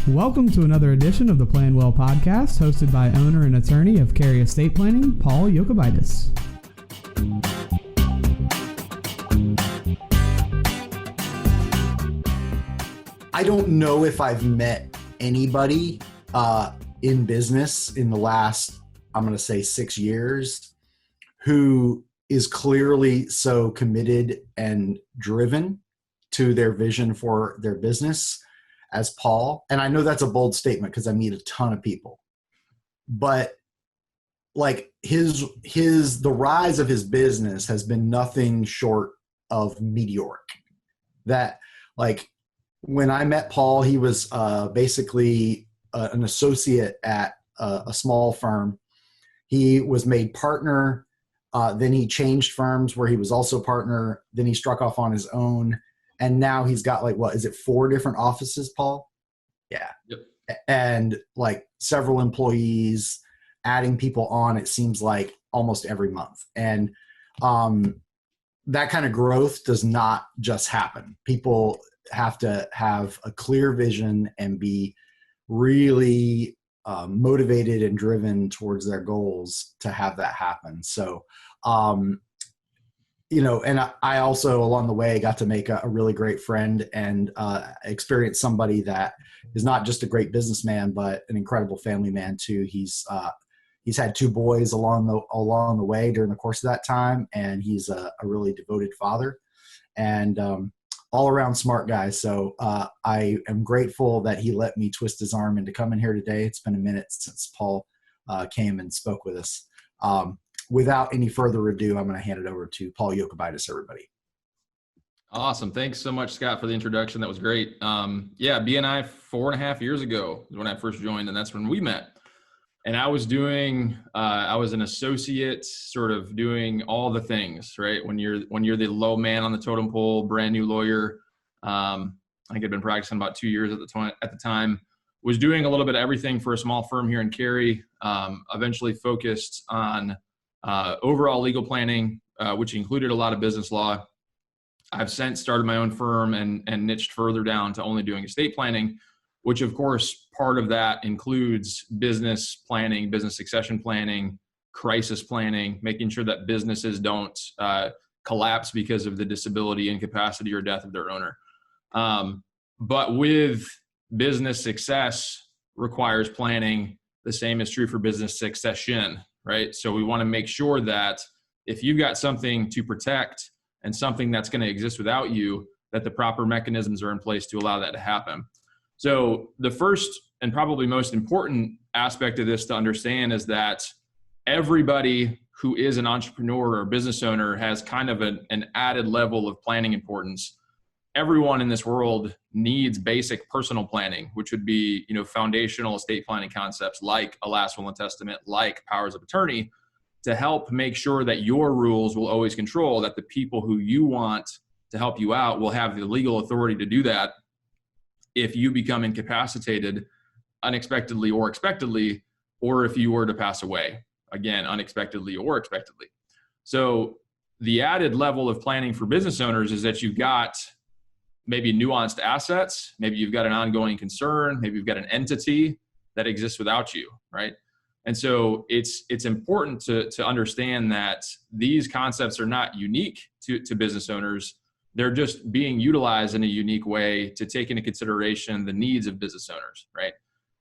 Welcome to another edition of the Plan Well podcast, hosted by owner and attorney of Cary Estate Planning, Paul Yokobitis. I don't know if I've met anybody in business in the last, I'm going to say 6 years, who is clearly so committed and driven to their vision for their business as Paul. And I know that's a bold statement because I meet a ton of people, but like the rise of his business has been nothing short of meteoric. That, like, when I met Paul, he was basically an associate at a small firm. He was made partner. Then he changed firms where he was also partner. Then he struck off on his own. And now he's got, like, what is it, 4 different offices, Paul? Yeah. Yep. And like several employees, adding people on, it seems like almost every month. And that kind of growth does not just happen. People have to have a clear vision and be really motivated and driven towards their goals to have that happen. So, and I also along the way got to make a really great friend and experience somebody that is not just a great businessman, but an incredible family man too. He's had 2 boys along the way during the course of that time, and he's a really devoted father and all around smart guy. So I am grateful that he let me twist his arm into coming here today. It's been a minute since Paul came and spoke with us. Without any further ado, I'm going to hand it over to Paul Yokobitis, everybody. Awesome. Thanks so much, Scott, for the introduction. That was great. BNI 4.5 years ago is when I first joined, and that's when we met. And I was an associate, sort of doing all the things, right? When you're the low man on the totem pole, brand new lawyer. I think I'd been practicing about 2 years at the time. Was doing a little bit of everything for a small firm here in Cary. Eventually focused on overall legal planning, which included a lot of business law. I've since started my own firm and niched further down to only doing estate planning, which of course part of that includes business planning, business succession planning, crisis planning, making sure that businesses don't collapse because of the disability, incapacity, or death of their owner. But with business success requires planning. The same is true for business succession, right? So we want to make sure that if you've got something to protect and something that's going to exist without you, that the proper mechanisms are in place to allow that to happen. So the first and probably most important aspect of this to understand is that everybody who is an entrepreneur or business owner has kind of an added level of planning importance. Everyone in this world needs basic personal planning, which would be, foundational estate planning concepts like a last will and testament, like powers of attorney, to help make sure that your rules will always control, that the people who you want to help you out will have the legal authority to do that if you become incapacitated unexpectedly or expectedly, or if you were to pass away, again, unexpectedly or expectedly. So the added level of planning for business owners is that you've got maybe nuanced assets, maybe you've got an ongoing concern, maybe you've got an entity that exists without you, right? And so it's important to understand that these concepts are not unique to business owners. They're just being utilized in a unique way to take into consideration the needs of business owners, right?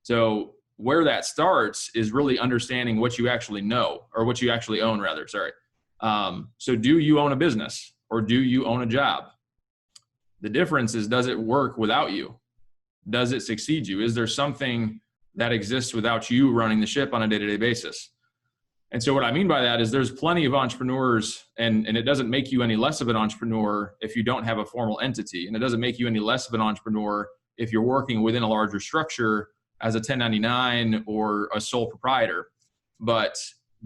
So where that starts is really understanding what you actually know, or what you actually own, rather, sorry. So do you own a business, or do you own a job? The difference is, does it work without you? Does it succeed you? Is there something that exists without you running the ship on a day-to-day basis? And so what I mean by that is there's plenty of entrepreneurs, and it doesn't make you any less of an entrepreneur if you don't have a formal entity. And it doesn't make you any less of an entrepreneur if you're working within a larger structure as a 1099 or a sole proprietor. But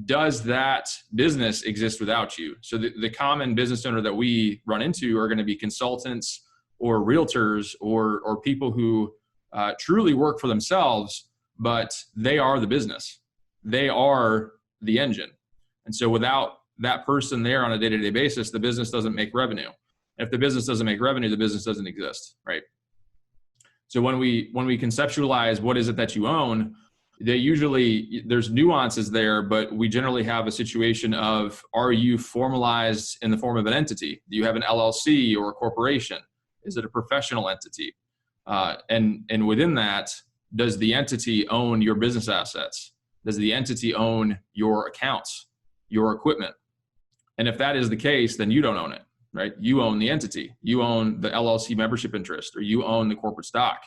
does that business exist without you? So the common business owner that we run into are going to be consultants or realtors or people who truly work for themselves, but they are the business. They are the engine. And so without that person there on a day-to-day basis, the business doesn't make revenue. If the business doesn't make revenue, the business doesn't exist, right? So when we conceptualize what is it that you own, there's nuances there, but we generally have a situation of, are you formalized in the form of an entity? Do you have an LLC or a corporation? Is it a professional entity? And within that, does the entity own your business assets? Does the entity own your accounts, your equipment? And if that is the case, then you don't own it, right? You own the entity. You own the LLC membership interest, or you own the corporate stock.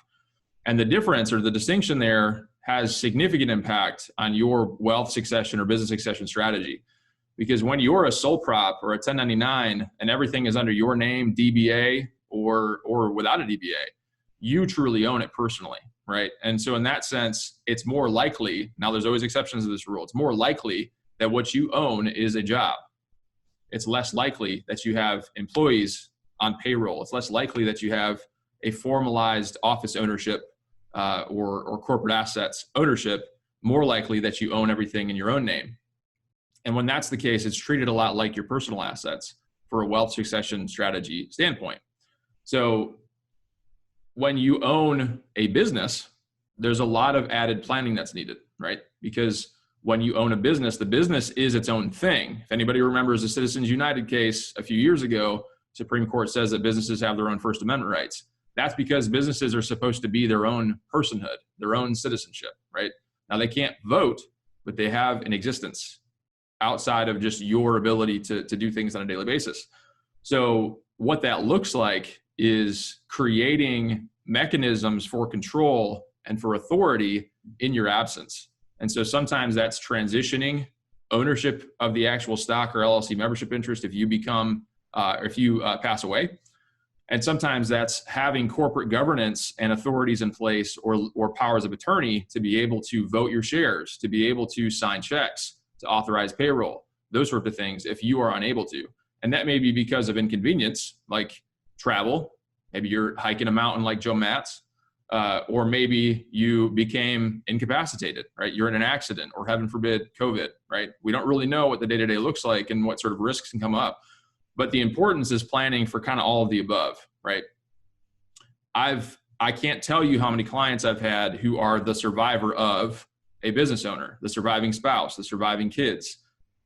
And the difference or the distinction there has significant impact on your wealth succession or business succession strategy. Because when you're a sole prop or a 1099 and everything is under your name, DBA or without a DBA, you truly own it personally, right? And so in that sense, it's more likely, now there's always exceptions to this rule, it's more likely that what you own is a job. It's less likely that you have employees on payroll. It's less likely that you have a formalized office ownership or corporate assets ownership, more likely that you own everything in your own name. And when that's the case, it's treated a lot like your personal assets for a wealth succession strategy standpoint. So when you own a business, there's a lot of added planning that's needed, right? Because when you own a business, the business is its own thing. If anybody remembers the Citizens United case a few years ago, Supreme Court says that businesses have their own First Amendment rights. That's because businesses are supposed to be their own personhood, their own citizenship, right? Now they can't vote, but they have an existence outside of just your ability to do things on a daily basis. So what that looks like is creating mechanisms for control and for authority in your absence. And so sometimes that's transitioning ownership of the actual stock or LLC membership interest if you pass away. And sometimes that's having corporate governance and authorities in place or powers of attorney to be able to vote your shares, to be able to sign checks, to authorize payroll, those sorts of things if you are unable to. And that may be because of inconvenience, like travel. Maybe you're hiking a mountain like Joe Matz, or maybe you became incapacitated, right? You're in an accident, or heaven forbid, COVID, right? We don't really know what the day-to-day looks like and what sort of risks can come up. But the importance is planning for kind of all of the above, right? I can't tell you how many clients I've had who are the survivor of a business owner, the surviving spouse, the surviving kids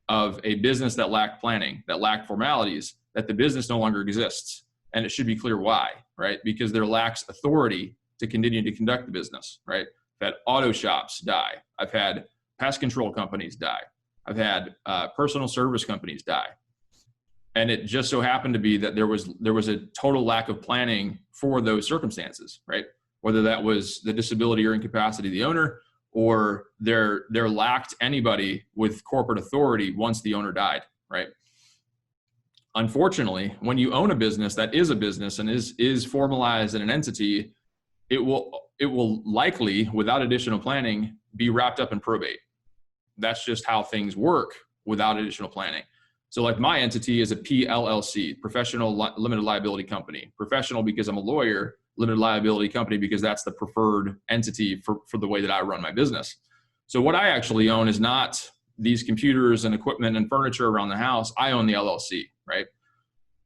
of a business that lacked planning, that lacked formalities, that the business no longer exists. And it should be clear why, right? Because there lacks authority to continue to conduct the business, right? I've had auto shops die. I've had pest control companies die. I've had personal service companies die. And it just so happened to be that there was a total lack of planning for those circumstances, right? Whether that was the disability or incapacity of the owner, or there lacked anybody with corporate authority once the owner died, right? Unfortunately, when you own a business that is a business and is formalized in an entity, it will likely, without additional planning, be wrapped up in probate. That's just how things work without additional planning. So like my entity is a PLLC, professional limited liability company. Professional because I'm a lawyer, limited liability company because that's the preferred entity for the way that I run my business. So what I actually own is not these computers and equipment and furniture around the house. I own the LLC, right?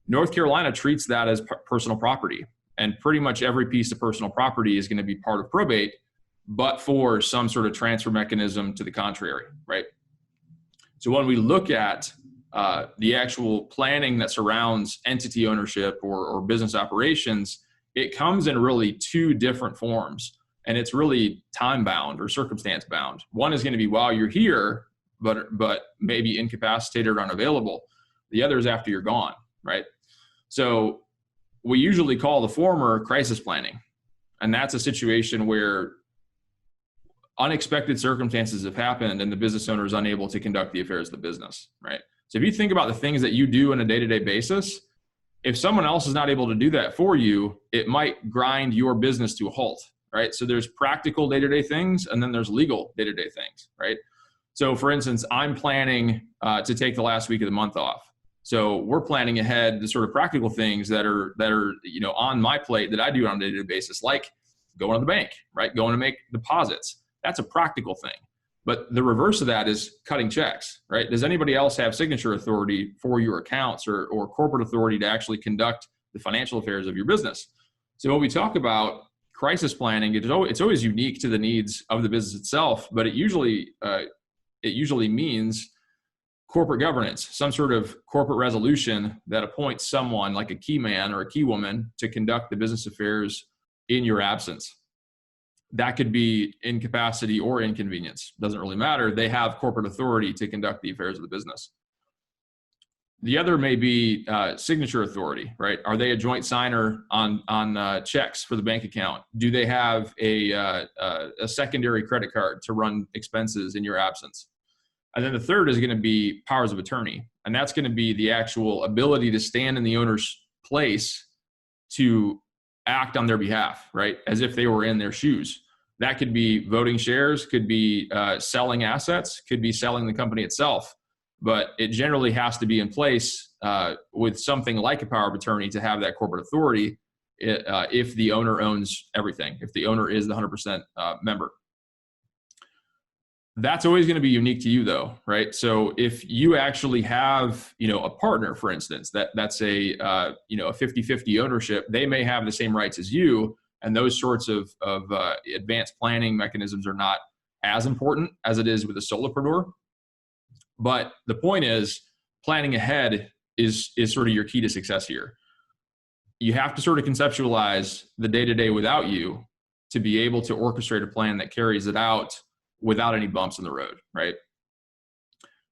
North Carolina treats that as personal property. And pretty much every piece of personal property is going to be part of probate, but for some sort of transfer mechanism to the contrary, right? So when we look at the actual planning that surrounds entity ownership or business operations, it comes in really two different forms. And it's really time bound or circumstance bound. One is going to be while you're here, but maybe incapacitated or unavailable. The other is after you're gone, right? So we usually call the former crisis planning. And that's a situation where unexpected circumstances have happened and the business owner is unable to conduct the affairs of the business, right? So if you think about the things that you do on a day-to-day basis, if someone else is not able to do that for you, it might grind your business to a halt, right? So there's practical day-to-day things, and then there's legal day-to-day things, right? So for instance, I'm planning to take the last week of the month off. So we're planning ahead the sort of practical things that are on my plate that I do on a day-to-day basis, like going to the bank, right? Going to make deposits. That's a practical thing. But the reverse of that is cutting checks, right? Does anybody else have signature authority for your accounts or corporate authority to actually conduct the financial affairs of your business? So when we talk about crisis planning, it's always unique to the needs of the business itself, but it usually means corporate governance, some sort of corporate resolution that appoints someone like a key man or a key woman to conduct the business affairs in your absence. That could be incapacity or inconvenience. Doesn't really matter. They have corporate authority to conduct the affairs of the business. The other may be signature authority, right? Are they a joint signer on checks for the bank account? Do they have a secondary credit card to run expenses in your absence? And then the third is going to be powers of attorney. And that's going to be the actual ability to stand in the owner's place to act on their behalf, right? As if they were in their shoes. That could be voting shares, could be selling assets, could be selling the company itself. But it generally has to be in place with something like a power of attorney to have that corporate authority if the owner owns everything, if the owner is the 100% member. That's always going to be unique to you though, right? So if you actually have, a partner, for instance, that's a 50-50 ownership, they may have the same rights as you, and those sorts of advanced planning mechanisms are not as important as it is with a solopreneur. But the point is, planning ahead is sort of your key to success here. You have to sort of conceptualize the day-to-day without you to be able to orchestrate a plan that carries it out without any bumps in the road, right?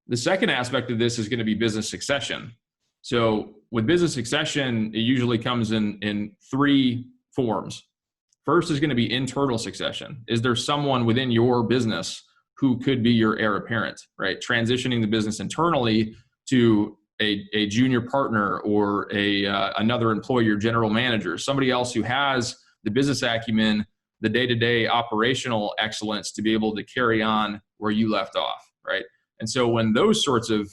The second aspect of this is going to be business succession. So with business succession, it usually comes in three forms. First is going to be internal succession. Is there someone within your business who could be your heir apparent, right? Transitioning the business internally to a junior partner or another employee or general manager, somebody else who has the business acumen, the day-to-day operational excellence to be able to carry on where you left off, right? And so when those sorts of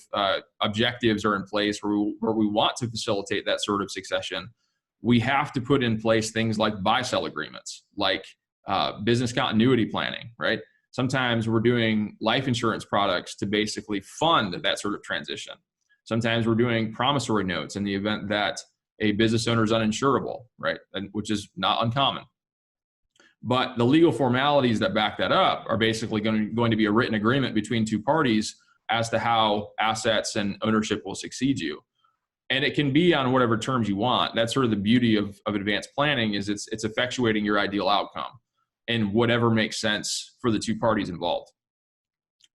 objectives are in place where we want to facilitate that sort of succession, we have to put in place things like buy-sell agreements, like business continuity planning, right? Sometimes we're doing life insurance products to basically fund that sort of transition. Sometimes we're doing promissory notes in the event that a business owner is uninsurable, right? And which is not uncommon. But the legal formalities that back that up are basically going to be a written agreement between two parties as to how assets and ownership will succeed you. And it can be on whatever terms you want. That's sort of the beauty of advanced planning is it's effectuating your ideal outcome and whatever makes sense for the two parties involved.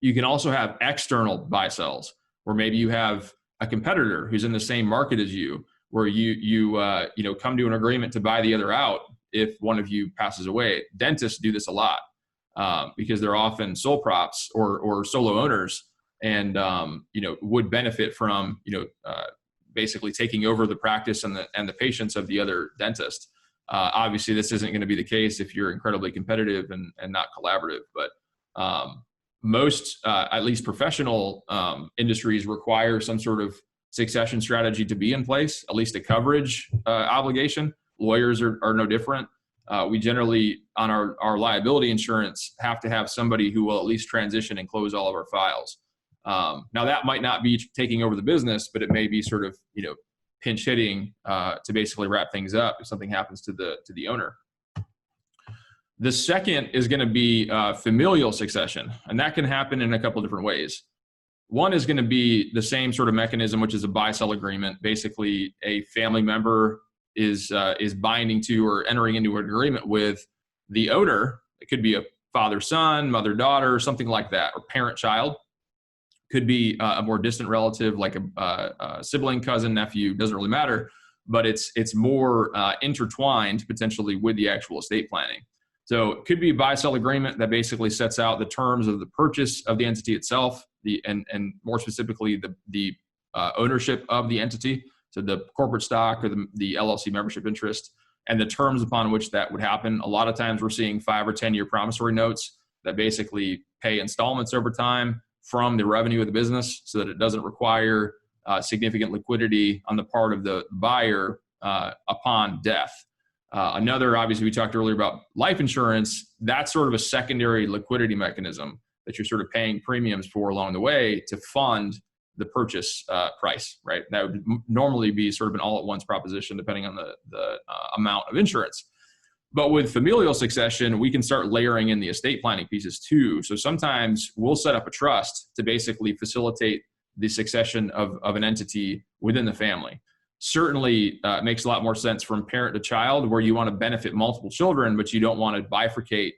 You can also have external buy sells where maybe you have a competitor who's in the same market as you, where you come to an agreement to buy the other out if one of you passes away. Dentists do this a lot because they're often sole props or solo owners and would benefit from basically taking over the practice and the patients of the other dentist. Obviously, this isn't going to be the case if you're incredibly competitive and not collaborative. But most, at least professional industries, require some sort of succession strategy to be in place, at least a coverage obligation. Lawyers are no different. We generally, on our liability insurance, have to have somebody who will at least transition and close all of our files. Now, that might not be taking over the business, but it may be sort of pinch hitting to basically wrap things up if something happens to the owner. The second is going to be familial succession, and that can happen in a couple different ways. One is going to be the same sort of mechanism, which is a buy-sell agreement. Basically, a family member is binding to or entering into an agreement with the owner. It could be a father-son, mother-daughter, something like that, or parent-child. Could be a more distant relative, like a sibling, cousin, nephew, doesn't really matter, but it's more intertwined potentially with the actual estate planning. So it could be a buy-sell agreement that basically sets out the terms of the purchase of the entity itself, and more specifically the ownership of the entity, so the corporate stock or the LLC membership interest, and the terms upon which that would happen. A lot of times we're seeing 5 or 10 year promissory notes that basically pay installments over time from the revenue of the business so that it doesn't require significant liquidity on the part of the buyer upon death. Another, obviously, we talked earlier about life insurance. That's sort of a secondary liquidity mechanism that you're sort of paying premiums for along the way to fund the purchase price, right? That would normally be sort of an all-at-once proposition depending on the amount of insurance. But with familial succession, we can start layering in the estate planning pieces too. So sometimes we'll set up a trust to basically facilitate the succession of an entity within the family. Certainly makes a lot more sense from parent to child, where you want to benefit multiple children, but you don't want to bifurcate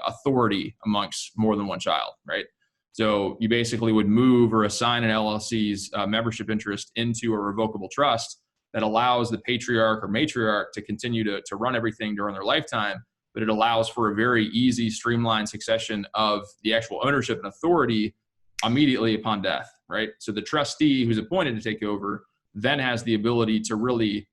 authority amongst more than one child, right? So you basically would move or assign an LLC's membership interest into a revocable trust that allows the patriarch or matriarch to continue to run everything during their lifetime, but it allows for a very easy, streamlined succession of the actual ownership and authority immediately upon death, right? So the trustee who's appointed to take over then has the ability to really,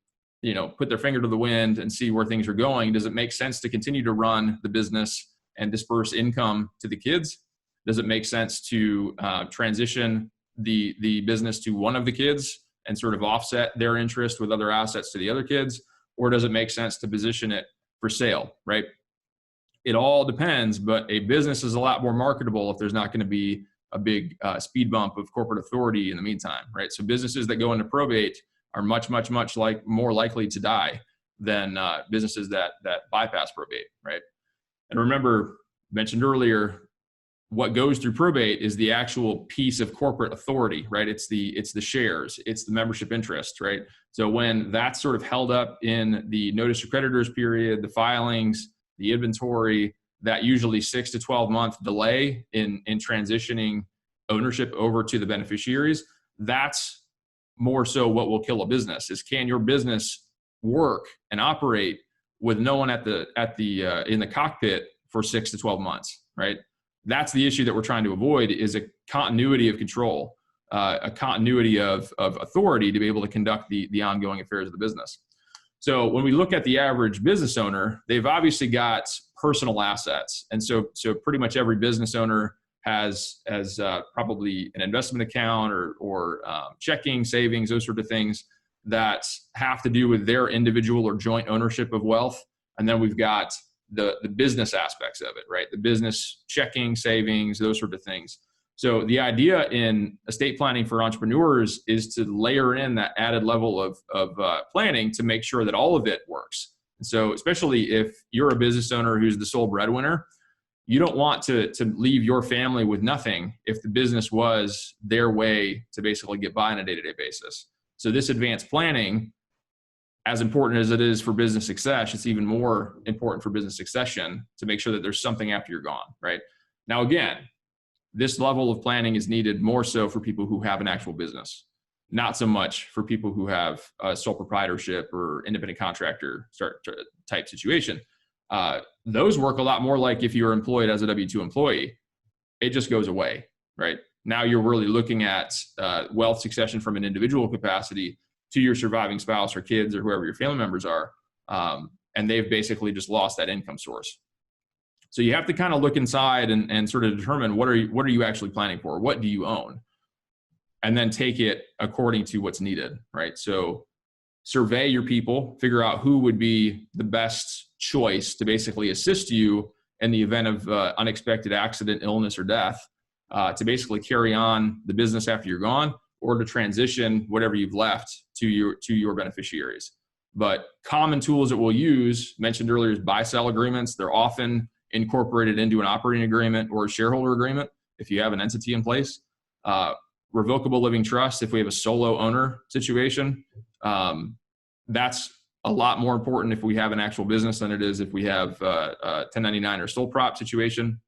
put their finger to the wind and see where things are going. Does it make sense to continue to run the business and disperse income to the kids? Does it make sense to transition the business to one of the kids and sort of offset their interest with other assets to the other kids? Or does it make sense to position it for sale, right? It all depends, but a business is a lot more marketable if there's not going to be a big speed bump of corporate authority in the meantime, right? So businesses that go into probate are much more likely to die than businesses that bypass probate, right? And remember, mentioned earlier, what goes through probate is the actual piece of corporate authority, right? It's the shares, it's the membership interest, right? So when that's sort of held up in the notice of creditors period, the filings, the inventory, that usually 6 to 12 month delay in transitioning ownership over to the beneficiaries, that's more so what will kill a business. Is can your business work and operate with no one in the cockpit for 6 to 12 months, right? That's the issue that we're trying to avoid, is a continuity of control, a continuity of authority to be able to conduct the ongoing affairs of the business. So when we look at the average business owner, they've obviously got personal assets. And so pretty much every business owner has probably an investment account or checking, savings, those sort of things that have to do with their individual or joint ownership of wealth. And then we've got the business aspects of it, right? The business checking, savings, those sort of things. So the idea in estate planning for entrepreneurs is to layer in that added level of planning to make sure that all of it works. And so especially if you're a business owner who's the sole breadwinner, you don't want to leave your family with nothing if the business was their way to basically get by on a day-to-day basis. So this advanced planning, as important as it is for business success, it's even more important for business succession to make sure that there's something after you're gone, right? Now, again, this level of planning is needed more so for people who have an actual business, not so much for people who have a sole proprietorship or independent contractor type situation. Those work a lot more like if you're employed as a W-2 employee. It just goes away, right? Now you're really looking at wealth succession from an individual capacity to your surviving spouse or kids or whoever your family members are, and they've basically just lost that income source. So you have to kind of look inside and sort of determine what are you actually planning for? What do you own? And then take it according to what's needed, right? So survey your people, figure out who would be the best choice to basically assist you in the event of unexpected accident, illness, or death, to basically carry on the business after you're gone, or to transition whatever you've left to your beneficiaries. But common tools that we'll use, mentioned earlier, is buy-sell agreements. They're often incorporated into an operating agreement or a shareholder agreement if you have an entity in place. Revocable living trust, if we have a solo owner situation, that's a lot more important if we have an actual business than it is if we have a 1099 or sole prop situation.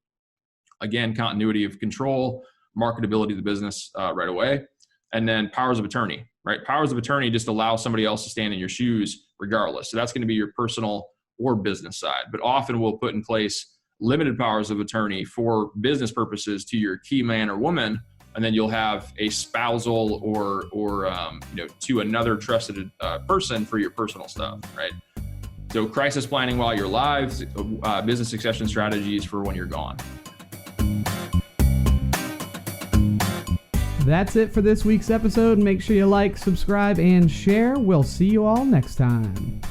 Again, continuity of control, marketability of the business right away. And then powers of attorney, right? Powers of attorney just allow somebody else to stand in your shoes regardless. So that's going to be your personal or business side. But often we'll put in place limited powers of attorney for business purposes to your key man or woman, and then you'll have a spousal or to another trusted person for your personal stuff, right? So crisis planning while you're alive, business succession strategies for when you're gone. That's it for this week's episode. Make sure you like, subscribe, and share. We'll see you all next time.